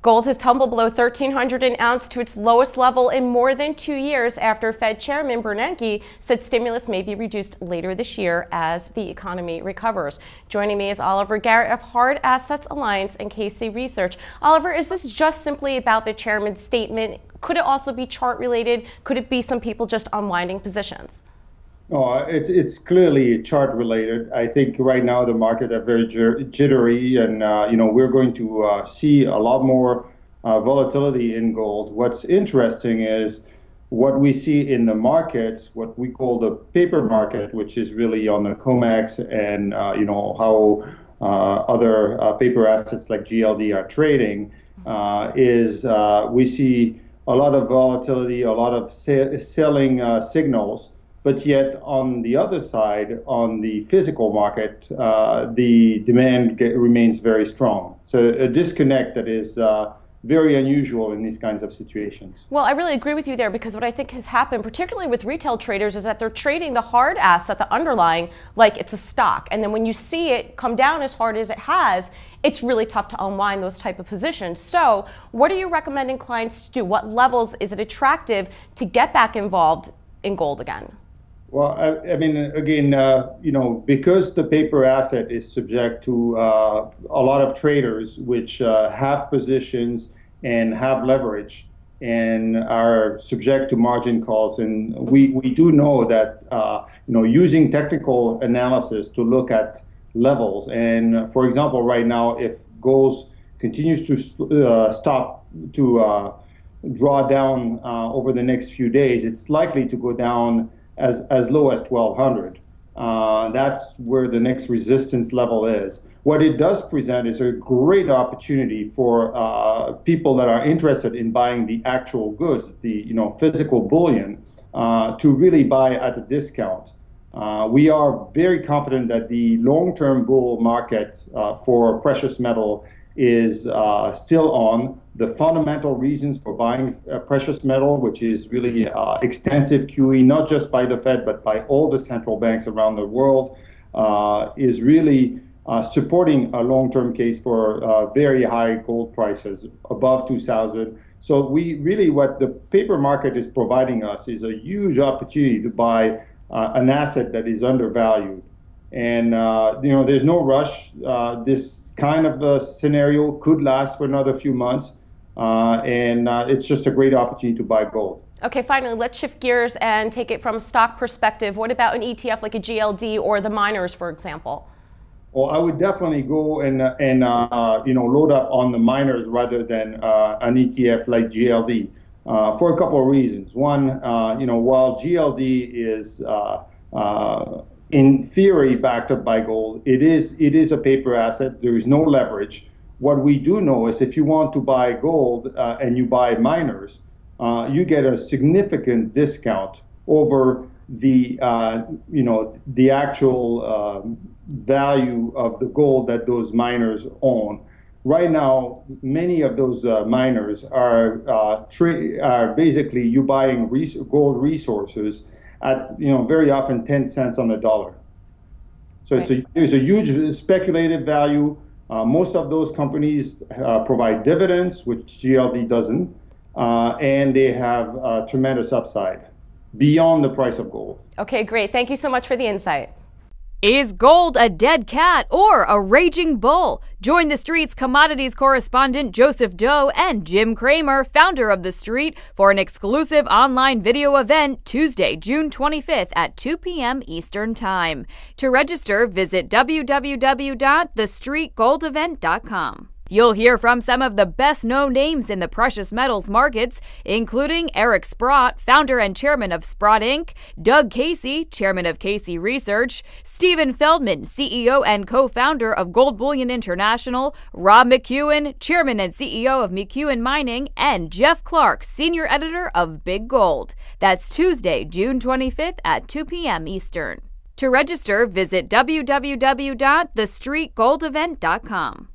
Gold has tumbled below $1,300 an ounce to its lowest level in more than 2 years after Fed Chairman Bernanke said stimulus may be reduced later this year as the economy recovers. Joining me is Olivier Garret of Hard Assets Alliance and KC Research. Olivier, is this just simply about the chairman's statement? Could it also be chart related? Could it be some people just unwinding positions? Oh, it's clearly chart related. I think right now the market are very jittery, and we're going to see a lot more volatility in gold. What's interesting is what we see in the markets, what we call the paper market, which is really on the COMEX and how other paper assets like GLD are trading. We see a lot of volatility, a lot of selling signals. But yet, on the other side, on the physical market, the demand remains very strong. So a disconnect that is very unusual in these kinds of situations. Well, I really agree with you there, because what I think has happened, particularly with retail traders, is that they're trading the hard asset, the underlying, like it's a stock. And then when you see it come down as hard as it has, it's really tough to unwind those type of positions. So what are you recommending clients to do? What levels is it attractive to get back involved in gold again? Well, I mean, again, because the paper asset is subject to a lot of traders which have positions and have leverage and are subject to margin calls, and we do know that using technical analysis to look at levels, and for example, right now, if gold continues to stop to draw down over the next few days, it's likely to go down as low as 1,200. That's where the next resistance level is. What it does present is a great opportunity for people that are interested in buying the actual goods, the physical bullion, to really buy at a discount. We are very confident that the long-term bull market for precious metal is still on. The fundamental reasons for buying precious metal, which is really extensive QE, not just by the Fed, but by all the central banks around the world, is really supporting a long-term case for very high gold prices, above 2,000. So what the paper market is providing us is a huge opportunity to buy an asset that is undervalued. And there's no rush. This kind of a scenario could last for another few months, and it's just a great opportunity to buy gold. Okay, finally, let's shift gears and take it from a stock perspective. What about an ETF like a GLD or the miners, for example? Well, I would definitely go and load up on the miners rather than an ETF like GLD for a couple of reasons. One, while GLD is in theory backed up by gold, it is a paper asset. There is no leverage. What we do know is if you want to buy gold and you buy miners, you get a significant discount over the actual value of the gold that those miners own. Right now, many of those miners are basically you buying gold resources at very often 10 cents on the dollar. So right. There's a huge speculative value. Most of those companies provide dividends, which GLD doesn't, and they have tremendous upside beyond the price of gold. Okay, great. Thank you so much for the insight. Is gold a dead cat or a raging bull? Join The Street's commodities correspondent Joseph Doe and Jim Cramer, founder of The Street, for an exclusive online video event Tuesday, June 25th at 2 p.m. Eastern Time. To register, visit www.thestreetgoldevent.com. You'll hear from some of the best-known names in the precious metals markets, including Eric Sprott, founder and chairman of Sprott Inc., Doug Casey, chairman of Casey Research, Stephen Feldman, CEO and co-founder of Gold Bullion International, Rob McEwen, chairman and CEO of McEwen Mining, and Jeff Clark, senior editor of Big Gold. That's Tuesday, June 25th at 2 p.m. Eastern. To register, visit www.thestreetgoldevent.com.